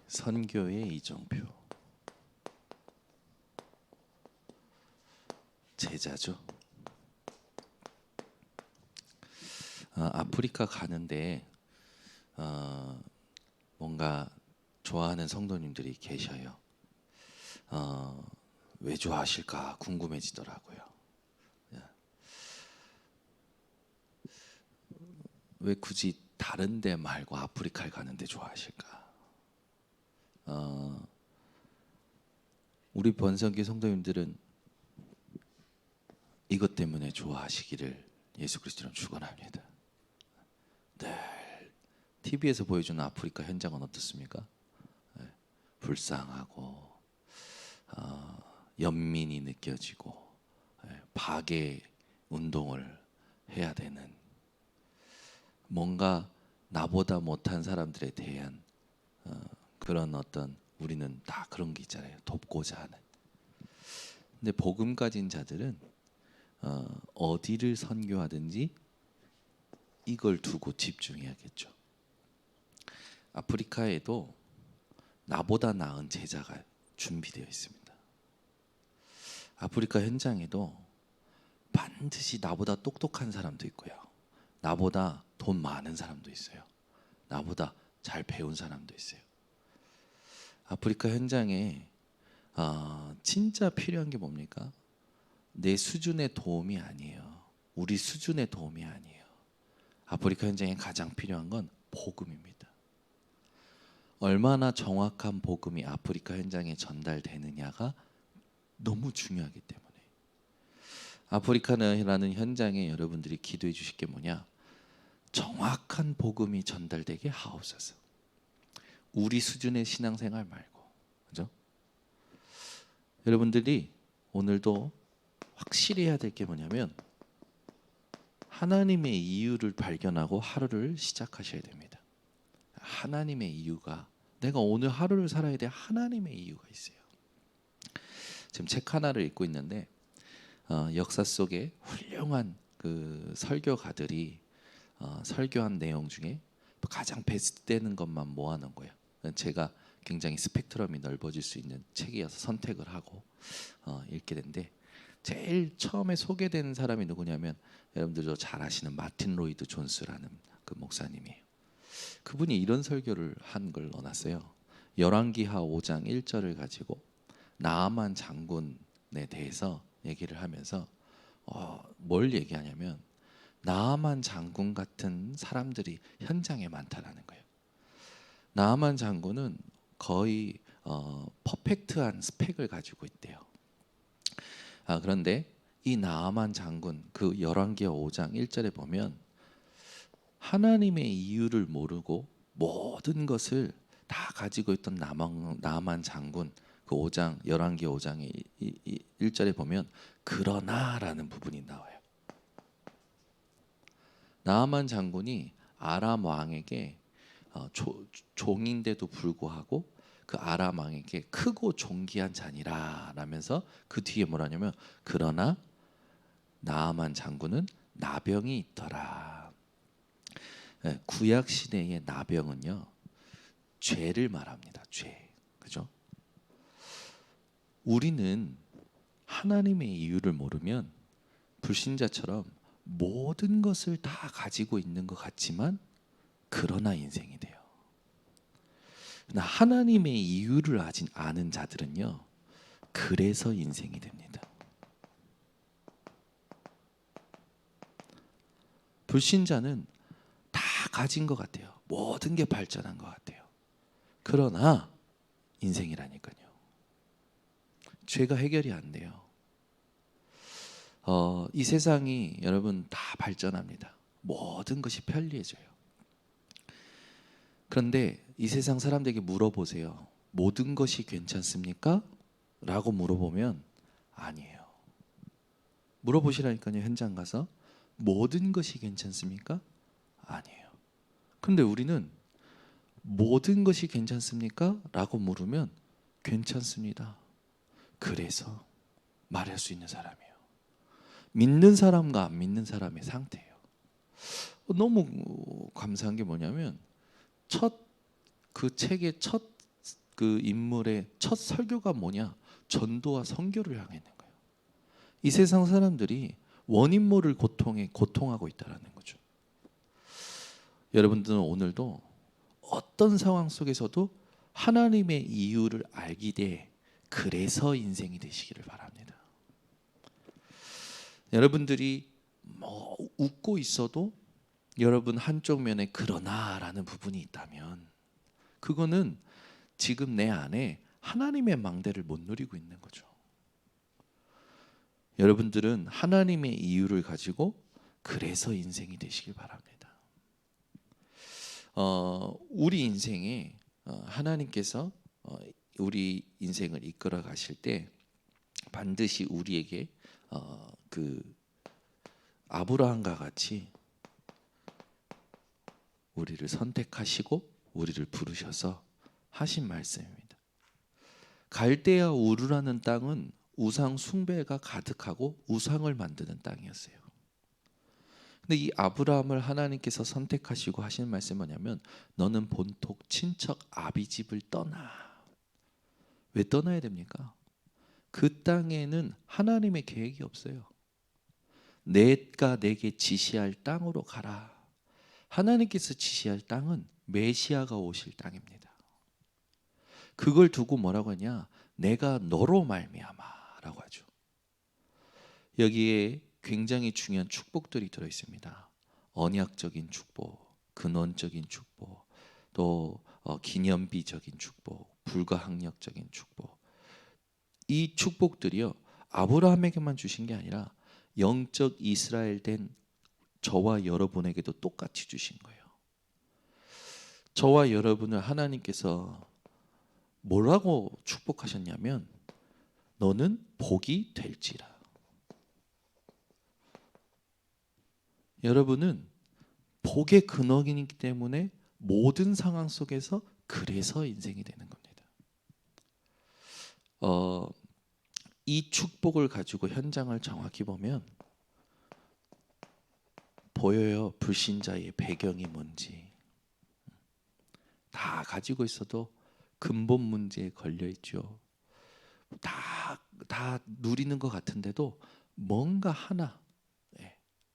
선교의 이정표. 제자죠. 아프리카 가는데 뭔가 좋아하는 성도님들이 계셔요. 왜 좋아하실까 궁금해지더라고요. 왜 굳이 다른 데 말고 아프리카에 가는데 좋아하실까? 우리 번성교 성도님들은 이것 때문에 좋아하시기를 예수 그리스도로 축원합니다. 늘 TV에서 보여주는 아프리카 현장은 어떻습니까? 불쌍하고 연민이 느껴지고 박애 운동을 해야 되는, 뭔가 나보다 못한 사람들에 대한 그런 어떤, 우리는 다 그런 게 있잖아요. 돕고자 하는. 근데 복음 가진 자들은 어디를 선교하든지 이걸 두고 집중해야겠죠. 아프리카에도 나보다 나은 제자가 준비되어 있습니다. 아프리카 현장에도 반드시 나보다 똑똑한 사람도 있고요, 나보다 돈 많은 사람도 있어요, 나보다 잘 배운 사람도 있어요. 아프리카 현장에 진짜 필요한 게 뭡니까? 내 수준의 도움이 아니에요. 우리 수준의 도움이 아니에요. 아프리카 현장에 가장 필요한 건 복음입니다. 얼마나 정확한 복음이 아프리카 현장에 전달되느냐가 너무 중요하기 때문에, 아프리카라는 현장에 여러분들이 기도해 주실 게 뭐냐? 정확한 복음이 전달되게 하옵소서. 우리 수준의 신앙생활 말고, 그죠? 여러분들이 오늘도 확실히 해야 될 게 뭐냐면, 하나님의 이유를 발견하고 하루를 시작하셔야 됩니다. 하나님의 이유가, 내가 오늘 하루를 살아야 돼, 하나님의 이유가 있어요. 지금 책 하나를 읽고 있는데 역사 속에 훌륭한 그 설교가들이 설교한 내용 중에 가장 베스트되는 것만 모아놓은 거예요. 제가 굉장히 스펙트럼이 넓어질 수 있는 책이어서 선택을 하고 읽게 된데, 제일 처음에 소개된 사람이 누구냐면, 여러분들도 잘 아시는 마틴 로이드 존스라는 그 목사님이에요. 그분이 이런 설교를 한 걸 넣어놨어요. 열왕기하 5장 1절을 가지고 나아만 장군에 대해서 얘기를 하면서 뭘 얘기하냐면, 나아만 장군 같은 사람들이 현장에 많다라는 거예요. 나아만 장군은 거의 퍼펙트한 스펙을 가지고 있대요. 그런데 이 나아만 장군, 그 열왕기하 5장 1절에 보면 하나님의 이유를 모르고 모든 것을 다 가지고 있던 나아만 장군, 그 5장 열왕기하 5장의 1절에 보면 그러나라는 부분이 나와요. 나아만 장군이 아람 왕에게 종인데도 불구하고 그 아람 왕에게 크고 존귀한 자니라 라면서 그 뒤에 뭐라냐면, 그러나 나아만 장군은 나병이 있더라. 구약 시대의 나병은요, 죄를 말합니다. 죄. 그죠? 우리는 하나님의 이유를 모르면 불신자처럼 모든 것을 다 가지고 있는 것 같지만 그러나 인생이 돼요. 하나님의 이유를 아는 자들은요, 그래서 인생이 됩니다. 불신자는 다 가진 것 같아요. 모든 게 발전한 것 같아요. 그러나 인생이라니까요. 죄가 해결이 안 돼요. 이 세상이 여러분 다 발전합니다. 모든 것이 편리해져요. 그런데 이 세상 사람들에게 물어보세요. 모든 것이 괜찮습니까? 라고 물어보면 아니에요. 물어보시라니까요. 현장 가서 모든 것이 괜찮습니까? 아니에요. 근데 우리는 모든 것이 괜찮습니까? 라고 물으면 괜찮습니다. 그래서 말할 수 있는 사람이에요. 믿는 사람과 안 믿는 사람의 상태예요. 너무 감사한 게 뭐냐면, 그 책의 첫 그 인물의 첫 설교가 뭐냐? 전도와 선교를 향해 있는 거예요. 이 세상 사람들이 원인 모를 고통에 고통하고 있다라는 거죠. 여러분들은 오늘도 어떤 상황 속에서도 하나님의 이유를 알기에 그래서 인생이 되시기를 바랍니다. 여러분들이 뭐 웃고 있어도 여러분 한쪽 면에 그러나라는 부분이 있다면 그거는 지금 내 안에 하나님의 망대를 못 누리고 있는 거죠. 여러분들은 하나님의 이유를 가지고 그래서 인생이 되시길 바랍니다. 우리 인생에 하나님께서 우리 인생을 이끌어 가실 때 반드시 우리에게 그 아브라함과 같이 우리를 선택하시고 우리를 부르셔서 하신 말씀입니다. 갈대아 우르라는 땅은 우상 숭배가 가득하고 우상을 만드는 땅이었어요. 근데 이 아브라함을 하나님께서 선택하시고 하신 말씀이 뭐냐면 너는 본토 친척 아비 집을 떠나. 왜 떠나야 됩니까? 그 땅에는 하나님의 계획이 없어요. 내가 내게 지시할 땅으로 가라. 하나님께서 지시할 땅은 메시아가 오실 땅입니다. 그걸 두고 뭐라고 하냐? 내가 너로 말미암아라고 하죠. 여기에 굉장히 중요한 축복들이 들어 있습니다. 언약적인 축복, 근원적인 축복, 또 기념비적인 축복, 불가항력적인 축복. 이 축복들이요 아브라함에게만 주신 게 아니라 영적 이스라엘 된 저와 여러분에게도 똑같이 주신 거예요. 저와 여러분을 하나님께서 뭐라고 축복하셨냐면 너는 복이 될지라. 여러분은 복의 근원이기 때문에 모든 상황 속에서 그래서 인생이 되는 겁니다. 이 축복을 가지고 현장을 정확히 보면 보여요. 불신자의 배경이 뭔지. 다 가지고 있어도 근본 문제에 걸려 있죠. 다 누리는 것 같은데도 뭔가 하나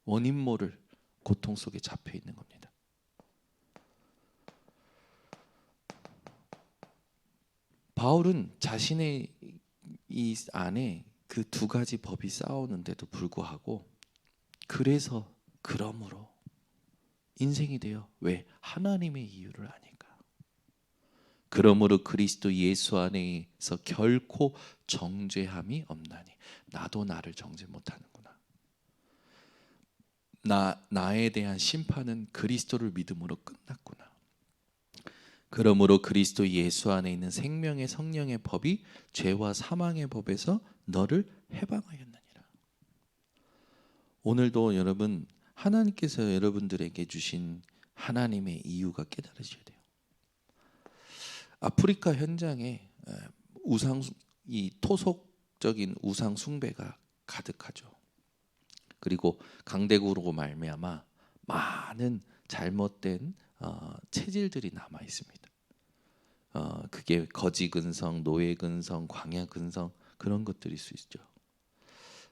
원인 모를 고통 속에 잡혀 있는 겁니다. 바울은 자신의 이 안에 그 두 가지 법이 싸우는데도 불구하고 그러므로 인생이 돼요. 왜? 하나님의 이유를 아니까. 그러므로 그리스도 예수 안에서 결코 정죄함이 없나니. 나도 나를 정죄 못하는구나. 나에 대한 심판은 그리스도를 믿음으로 끝났구나. 그러므로 그리스도 예수 안에 있는 생명의 성령의 법이 죄와 사망의 법에서 너를 해방하였느니라. 오늘도 여러분 하나님께서 여러분들에게 주신 하나님의 이유가 깨달으셔야 돼요. 아프리카 현장에 이 토속적인 우상 숭배가 가득하죠. 그리고 강대국으로 말미암아 많은 잘못된 체질들이 남아 있습니다. 그게 거지 근성, 노예 근성, 광야 근성 그런 것들일 수 있죠.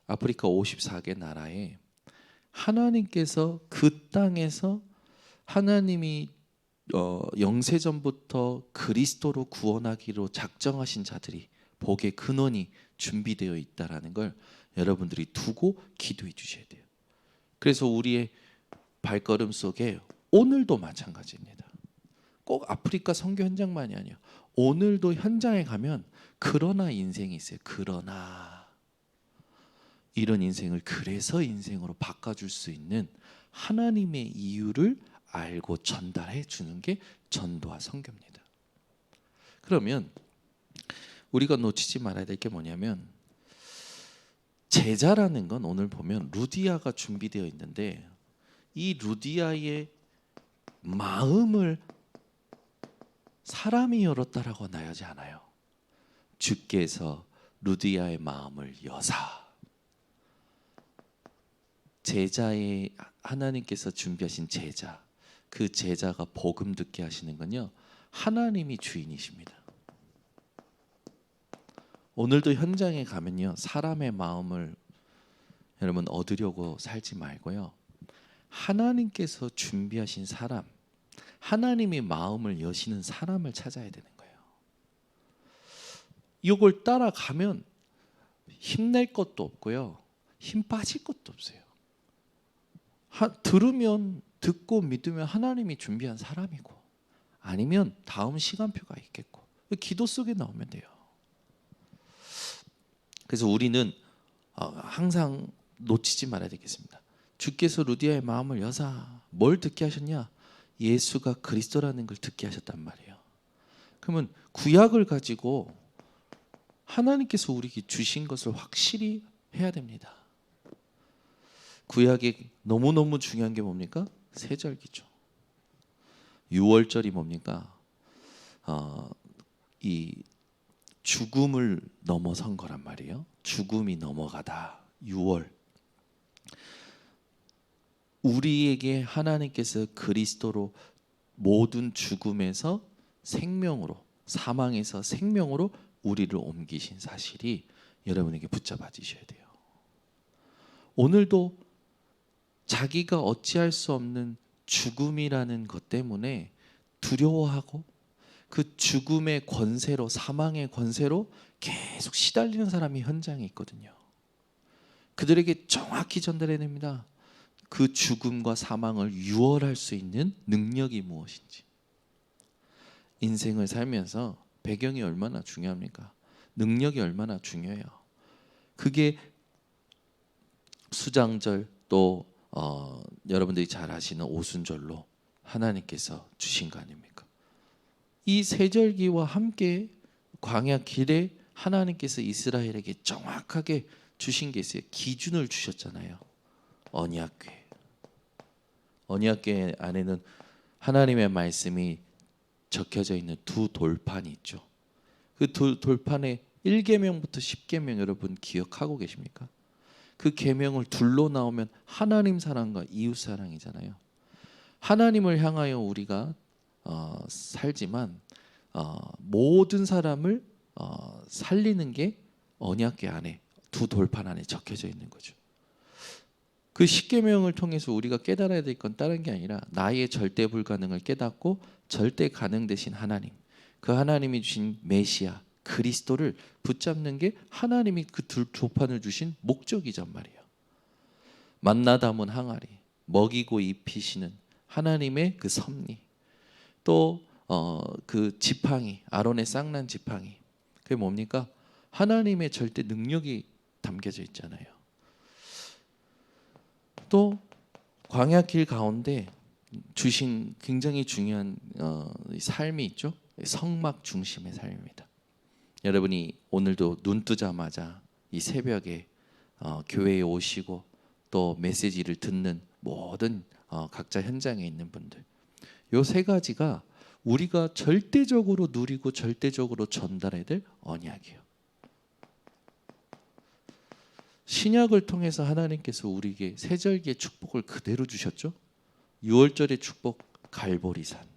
아프리카 54개 나라에 하나님께서 그 땅에서 하나님이 영세전부터 그리스도로 구원하기로 작정하신 자들이 복의 근원이 준비되어 있다라는 걸 여러분들이 두고 기도해 주셔야 돼요. 그래서 우리의 발걸음 속에 오늘도 마찬가지입니다. 꼭 아프리카 선교 현장만이 아니에요. 오늘도 현장에 가면 그러나 인생이 있어요. 그러나 이런 인생을 그래서 인생으로 바꿔줄 수 있는 하나님의 이유를 알고 전달해 주는 게 전도와 선교입니다. 그러면 우리가 놓치지 말아야 될 게 뭐냐면 제자라는 건 오늘 보면 루디아가 준비되어 있는데 이 루디아의 마음을 사람이 열었다라고 나열하지 않아요. 주께서 루디아의 마음을 여사. 제자의 하나님께서 준비하신 제자, 그 제자가 복음 듣게 하시는 건요 하나님이 주인이십니다. 오늘도 현장에 가면요, 사람의 마음을 여러분 얻으려고 살지 말고요, 하나님께서 준비하신 사람, 하나님이 마음을 여시는 사람을 찾아야 되는 거예요. 이걸 따라가면 힘낼 것도 없고요, 힘 빠질 것도 없어요. 들으면, 듣고 믿으면 하나님이 준비한 사람이고, 아니면 다음 시간표가 있겠고, 기도 속에 나오면 돼요. 그래서 우리는 항상 놓치지 말아야 되겠습니다. 주께서 루디아의 마음을 여사 뭘 듣게 하셨냐? 예수가 그리스도라는 걸 듣게 하셨단 말이에요. 그러면 구약을 가지고 하나님께서 우리에게 주신 것을 확실히 해야 됩니다. 구약에 너무너무 중요한 게 뭡니까? 세절기죠. 유월절이 뭡니까? 이 죽음을 넘어선 거란 말이에요. 죽음이 넘어가다. 6월. 우리에게 하나님께서 그리스도로 모든 죽음에서 생명으로, 사망에서 생명으로 우리를 옮기신 사실이 여러분에게 붙잡아지셔야 돼요. 오늘도 자기가 어찌할 수 없는 죽음이라는 것 때문에 두려워하고 그 죽음의 권세로, 사망의 권세로 계속 시달리는 사람이 현장에 있거든요. 그들에게 정확히 전달해야 됩니다. 그 죽음과 사망을 유월할 수 있는 능력이 무엇인지. 인생을 살면서 배경이 얼마나 중요합니까? 능력이 얼마나 중요해요. 그게 수장절, 또 여러분들이 잘 아시는 오순절로 하나님께서 주신 거 아닙니까? 이 세절기와 함께 광야 길에 하나님께서 이스라엘에게 정확하게 주신 게 있어요. 기준을 주셨잖아요. 언약궤. 언약궤 안에는 하나님의 말씀이 적혀져 있는 두 돌판이 있죠. 그 돌판에 1계명부터 10계명 여러분 기억하고 계십니까? 그 계명을 둘로 나오면 하나님 사랑과 이웃 사랑이잖아요. 하나님을 향하여 우리가 살지만 모든 사람을 살리는 게 언약궤 안에 두 돌판 안에 적혀져 있는 거죠. 그 십계명을 통해서 우리가 깨달아야 될 건 다른 게 아니라 나의 절대 불가능을 깨닫고 절대 가능 되신 하나님, 그 하나님이 주신 메시아 그리스도를 붙잡는 게 하나님이 그 두 돌판을 주신 목적이란 말이에요. 만나 담은 항아리, 먹이고 입히시는 하나님의 그 섭리, 또 그 지팡이, 아론의 쌍난 지팡이, 그게 뭡니까? 하나님의 절대 능력이 담겨져 있잖아요. 또 광야 길 가운데 주신 굉장히 중요한 삶이 있죠. 성막 중심의 삶입니다. 여러분이 오늘도 눈 뜨자마자 이 새벽에 교회에 오시고 또 메시지를 듣는 모든 각자 현장에 있는 분들, 요 세 가지가 우리가 절대적으로 누리고 절대적으로 전달해야 될 언약이에요. 신약을 통해서 하나님께서 우리에게 세절기의 축복을 그대로 주셨죠. 6월절의 축복, 갈보리산.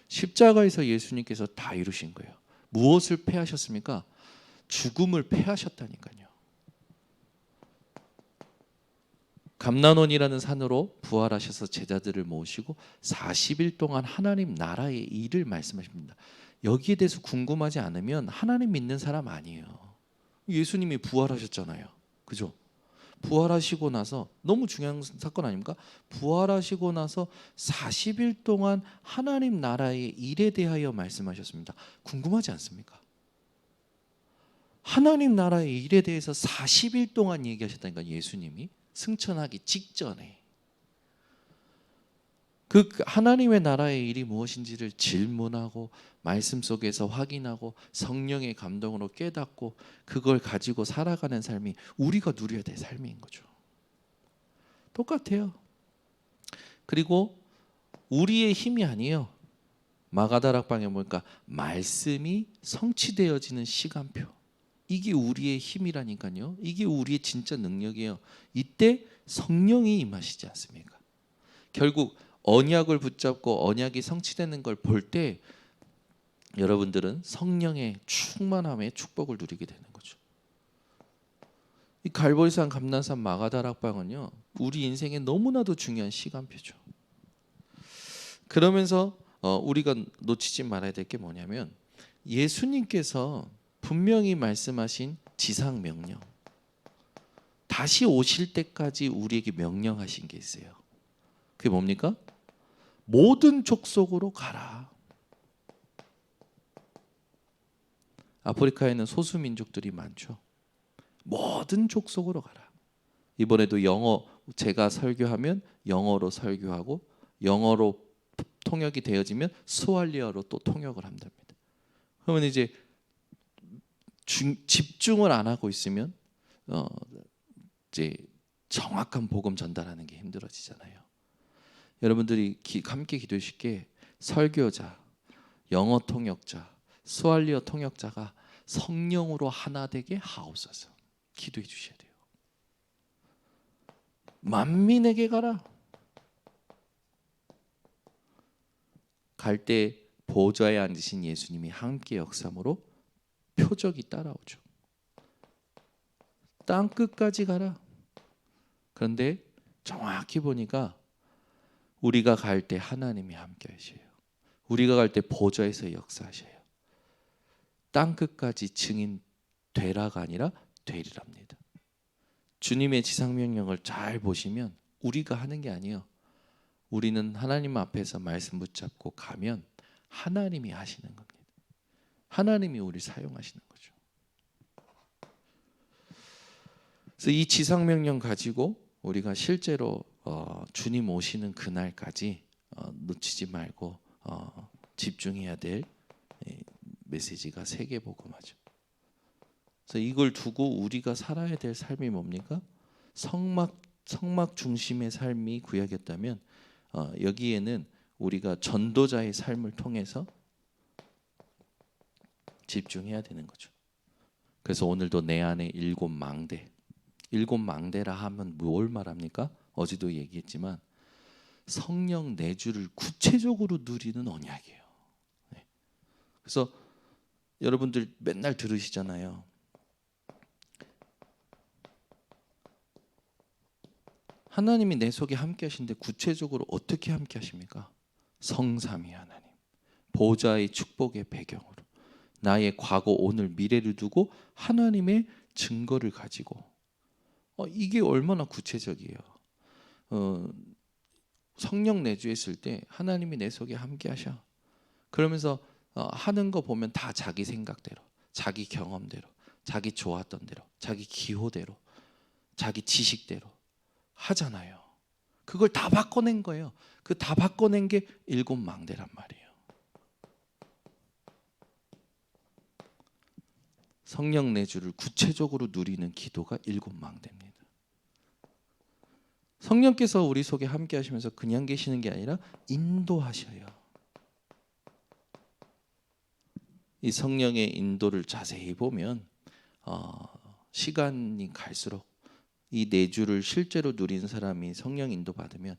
십자가에서 예수님께서 다 이루신 거예요. 무엇을 패하셨습니까? 죽음을 패하셨다니까요. 감난원이라는 산으로 부활하셔서 제자들을 모시고 40일 동안 하나님 나라의 일을 말씀하십니다. 여기에 대해서 궁금하지 않으면 하나님 믿는 사람 아니에요. 예수님이 부활하셨잖아요. 그죠? 부활하시고 나서 너무 중요한 사건 아닙니까? 부활하시고 나서 40일 동안 하나님 나라의 일에 대하여 말씀하셨습니다. 궁금하지 않습니까? 하나님 나라의 일에 대해서 40일 동안 얘기하셨다니까, 예수님이 승천하기 직전에. 그 하나님의 나라의 일이 무엇인지를 질문하고 말씀 속에서 확인하고 성령의 감동으로 깨닫고 그걸 가지고 살아가는 삶이 우리가 누려야 될 삶인 거죠. 똑같아요. 그리고 우리의 힘이 아니에요. 마가다락방에 보니까 말씀이 성취되어지는 시간표, 이게 우리의 힘이라니까요. 이게 우리의 진짜 능력이에요. 이때 성령이 임하시지 않습니까? 결국 언약을 붙잡고 언약이 성취되는 걸 볼 때 여러분들은 성령의 충만함의 축복을 누리게 되는 거죠. 이 갈보리산, 감난산, 마가다락방은요, 우리 인생에 너무나도 중요한 시간표죠. 그러면서 우리가 놓치지 말아야 될 게 뭐냐면, 예수님께서 분명히 말씀하신 지상 명령, 다시 오실 때까지 우리에게 명령하신 게 있어요. 그게 뭡니까? 모든 족속으로 가라. 아프리카에는 소수 민족들이 많죠. 모든 족속으로 가라. 이번에도 영어, 제가 설교하면 영어로 설교하고, 영어로 통역이 되어지면 스왈리어로 또 통역을 한답니다. 그러면 이제 집중을 안 하고 있으면 이제 정확한 복음 전달하는 게 힘들어지잖아요. 여러분들이 함께 기도하실 게, 설교자, 영어 통역자, 스왈리어 통역자가 성령으로 하나 되게 하옵소서 기도해 주셔야 돼요. 만민에게 가라. 갈 때 보좌에 앉으신 예수님이 함께 역사함으로 표적이 따라오죠. 땅 끝까지 가라. 그런데 정확히 보니까 우리가 갈 때 하나님이 함께 하셔요. 우리가 갈 때 보좌에서 역사하셔요. 땅 끝까지 증인 되라가 아니라 되리랍니다. 주님의 지상명령을 잘 보시면 우리가 하는 게 아니에요. 우리는 하나님 앞에서 말씀 붙잡고 가면 하나님이 하시는 겁니다. 하나님이 우리 사용하시는 거죠. 그래서 이 지상명령 가지고 우리가 실제로 주님 오시는 그날까지 놓치지 말고 집중해야 될 메시지가 세계복음화죠. 그래서 이걸 두고 우리가 살아야 될 삶이 뭡니까? 성막 중심의 삶이 구약이었다면, 여기에는 우리가 전도자의 삶을 통해서 집중해야 되는 거죠. 그래서 오늘도 내 안에 일곱 망대라 하면 뭘 말합니까? 어제도 얘기했지만 성령 내주를 구체적으로 누리는 언약이에요. 그래서 여러분들 맨날 들으시잖아요. 하나님이 내 속에 함께 하시는데 구체적으로 어떻게 함께 하십니까? 성삼위 하나님, 보좌의 축복의 배경으로 나의 과거, 오늘, 미래를 두고 하나님의 증거를 가지고, 이게 얼마나 구체적이에요. 성령 내주했을 때 하나님이 내 속에 함께 하셔. 그러면서 하는 거 보면 다 자기 생각대로, 자기 경험대로, 자기 좋았던 대로, 자기 기호대로, 자기 지식대로 하잖아요. 그걸 다 바꿔낸 거예요. 그 다 바꿔낸 게 일곱 망대란 말이에요. 성령 내주를 구체적으로 누리는 기도가 일곱 망대입니다. 성령께서 우리 속에 함께 하시면서 그냥 계시는 게 아니라 인도하셔요. 이 성령의 인도를 자세히 보면 시간이 갈수록 이 내주를 실제로 누린 사람이 성령 인도 받으면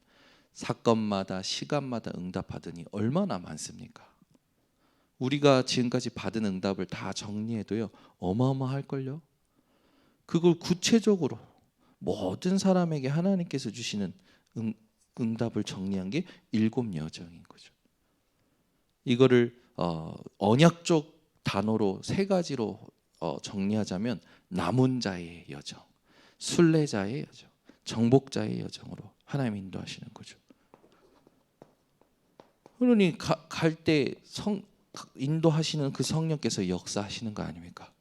사건마다 시간마다 응답하더니 얼마나 많습니까? 우리가 지금까지 받은 응답을 다 정리해도요, 어마어마할걸요. 그걸 구체적으로 모든 사람에게 하나님께서 주시는 응답을 정리한 게 일곱 여정인 거죠. 이거를 언약적 단어로 세 가지로 정리하자면 남은 자의 여정, 순례자의 여정, 정복자의 여정으로 하나님 인도하시는 거죠. 그러니 갈 때 인도하시는 그 성령께서 역사하시는 거 아닙니까?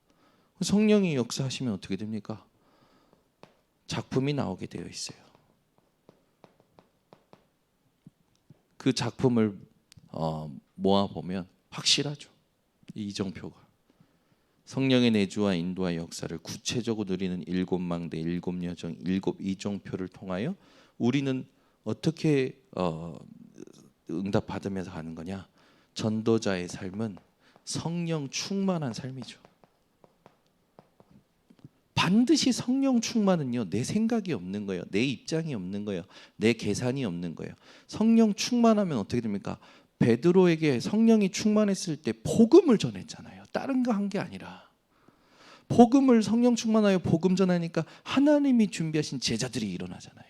성령이 역사하시면 어떻게 됩니까? 작품이 나오게 되어 있어요. 그 작품을 모아 보면 확실하죠. 이정표가 성령의 내주와 인도와 역사를 구체적으로 누리는 일곱 망대, 일곱 여정, 일곱 이정표를 통하여 우리는 어떻게 응답 받으면서 가는 거냐? 전도자의 삶은 성령 충만한 삶이죠. 반드시 성령 충만은요, 내 생각이 없는 거예요. 내 입장이 없는 거예요. 내 계산이 없는 거예요. 성령 충만하면 어떻게 됩니까? 베드로에게 성령이 충만했을 때 복음을 전했잖아요. 다른 거 한 게 아니라 복음을 성령 충만하여 복음 전하니까 하나님이 준비하신 제자들이 일어나잖아요.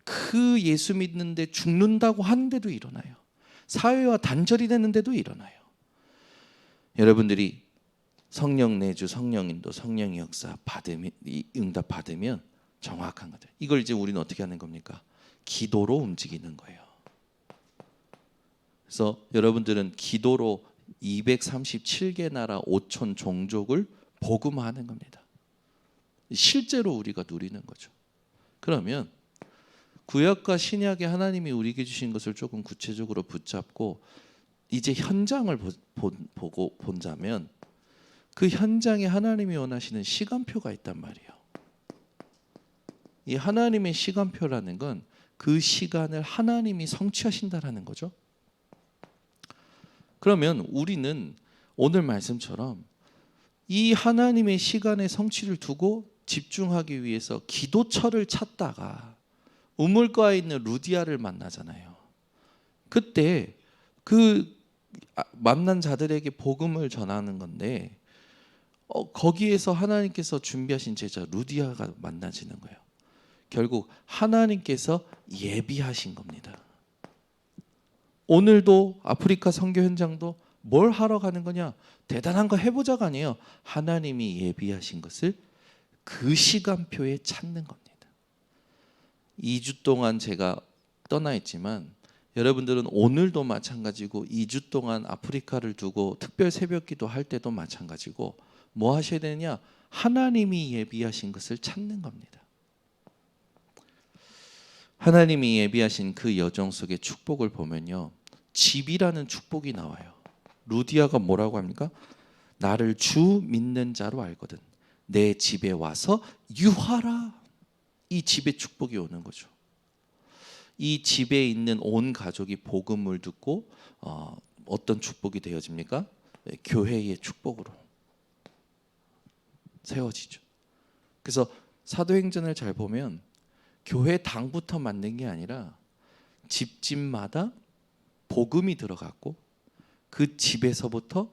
그 예수 믿는데 죽는다고 하는데도 일어나요. 사회와 단절이 되는데도 일어나요. 여러분들이 성령 내주, 성령 인도, 성령의 역사 받으면, 응답 받으면 정확한 거죠. 이걸 이제 우리는 어떻게 하는 겁니까? 기도로 움직이는 거예요. 그래서 여러분들은 기도로 237개 나라 5천 종족을 복음화하는 겁니다. 실제로 우리가 누리는 거죠. 그러면 구약과 신약의 하나님이 우리에게 주신 것을 조금 구체적으로 붙잡고 이제 현장을 본다면 그 현장에 하나님이 원하시는 시간표가 있단 말이에요. 이 하나님의 시간표라는 건 그 시간을 하나님이 성취하신다라는 거죠. 그러면 우리는 오늘 말씀처럼 이 하나님의 시간의 성취를 두고 집중하기 위해서 기도처를 찾다가 우물가에 있는 루디아를 만나잖아요. 그때 그 만난 자들에게 복음을 전하는 건데 거기에서 하나님께서 준비하신 제자 루디아가 만나지는 거예요. 결국 하나님께서 예비하신 겁니다. 오늘도 아프리카 선교 현장도 뭘 하러 가는 거냐? 대단한 거 해보자가 아니에요. 하나님이 예비하신 것을 그 시간표에 찾는 겁니다. 2주 동안 제가 떠나 있지만 여러분들은 오늘도 마찬가지고 2주 동안 아프리카를 두고 특별 새벽기도 할 때도 마찬가지고 뭐 하셔야 되느냐? 하나님이 예비하신 것을 찾는 겁니다. 하나님이 예비하신 그 여정 속의 축복을 보면요, 집이라는 축복이 나와요. 루디아가 뭐라고 합니까? 나를 주 믿는 자로 알거든 내 집에 와서 유하라. 이 집에 축복이 오는 거죠. 이 집에 있는 온 가족이 복음을 듣고 어떤 축복이 되어집니까? 교회의 축복으로 세워지죠. 그래서 사도행전을 잘 보면 교회 당부터 만든 게 아니라 집집마다 복음이 들어갔고 그 집에서부터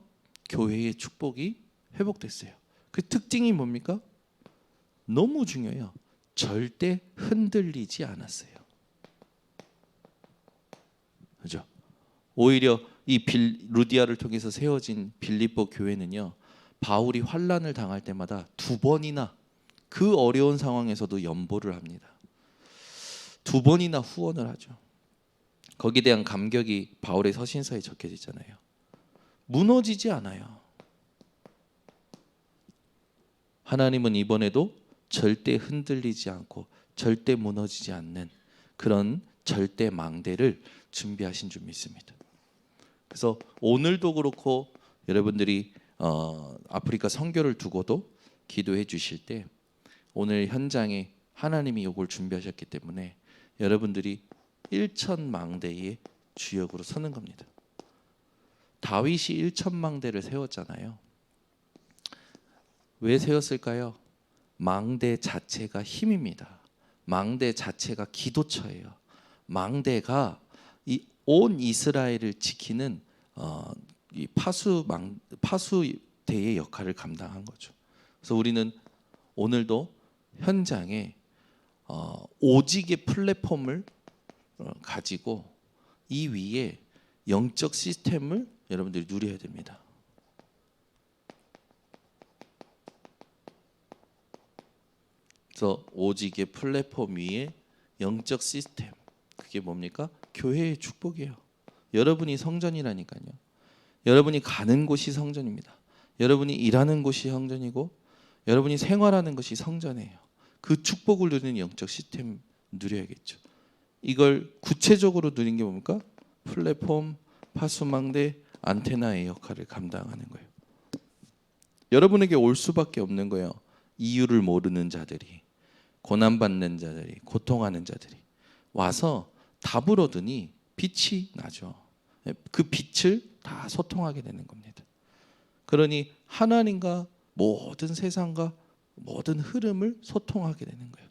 교회의 축복이 회복됐어요. 그 특징이 뭡니까? 너무 중요해요. 절대 흔들리지 않았어요. 그죠? 오히려 이 루디아를 통해서 세워진 빌립보 교회는요, 바울이 환난을 당할 때마다 2번이나 그 어려운 상황에서도 연보를 합니다. 2번이나 후원을 하죠. 거기에 대한 감격이 바울의 서신서에 적혀져 있잖아요. 무너지지 않아요. 하나님은 이번에도 절대 흔들리지 않고 절대 무너지지 않는 그런 절대 망대를 준비하신 줄 믿습니다. 그래서 오늘도 그렇고 여러분들이 아프리카 선교를 두고도 기도해 주실 때 오늘 현장에 하나님이 이걸 준비하셨기 때문에 여러분들이 일천망대의 주역으로 서는 겁니다. 다윗이 일천망대를 세웠잖아요. 왜 세웠을까요? 망대 자체가 힘입니다. 망대 자체가 기도처예요. 망대가 이 온 이스라엘을 지키는 이 파수대의 역할을 감당한 거죠. 그래서 우리는 오늘도 현장에 오직의 플랫폼을 가지고 이 위에 영적 시스템을 여러분들이 누려야 됩니다. 그래서 오직의 플랫폼 위에 영적 시스템, 그게 뭡니까? 교회의 축복이에요. 여러분이 성전이라니까요. 여러분이 가는 곳이 성전입니다. 여러분이 일하는 곳이 성전이고 여러분이 생활하는 것이 성전이에요. 그 축복을 누리는 영적 시스템 누려야겠죠. 이걸 구체적으로 누린 게 뭡니까? 플랫폼, 파수망대, 안테나의 역할을 감당하는 거예요. 여러분에게 올 수밖에 없는 거예요. 이유를 모르는 자들이, 고난받는 자들이, 고통하는 자들이 와서 답을 얻으니 빛이 나죠. 그 빛을 다 소통하게 되는 겁니다. 그러니 하나님과 모든 세상과 모든 흐름을 소통하게 되는 거예요.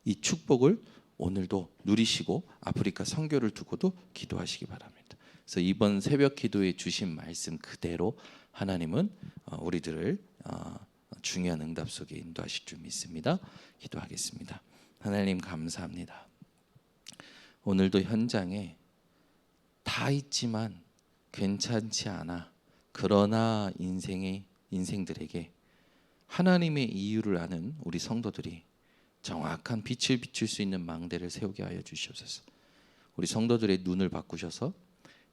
이 축복을 오늘도 누리시고 아프리카 선교를 두고도 기도하시기 바랍니다. 그래서 이번 새벽 기도에 주신 말씀 그대로 하나님은 우리들을 중요한 응답 속에 인도하실 줄 믿습니다. 기도하겠습니다. 하나님 감사합니다. 오늘도 현장에 다 있지만 괜찮지 않아. 그러나 인생들에게 하나님의 이유를 아는 우리 성도들이 정확한 빛을 비출 수 있는 망대를 세우게 하여 주시옵소서. 우리 성도들의 눈을 바꾸셔서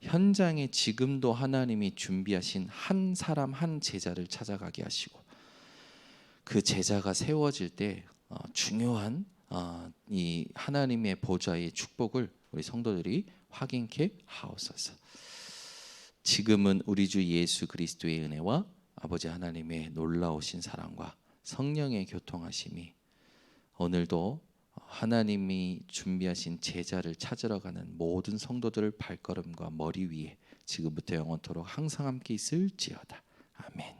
현장에 지금도 하나님이 준비하신 한 사람 한 제자를 찾아가게 하시고 그 제자가 세워질 때 중요한 이 하나님의 보좌의 축복을 우리 성도들이 확인케 하옵소서. 지금은 우리 주 예수 그리스도의 은혜와 아버지 하나님의 놀라우신 사랑과 성령의 교통하심이 오늘도 하나님이 준비하신 제자를 찾으러 가는 모든 성도들의 발걸음과 머리 위에 지금부터 영원토록 항상 함께 있을지어다. 아멘.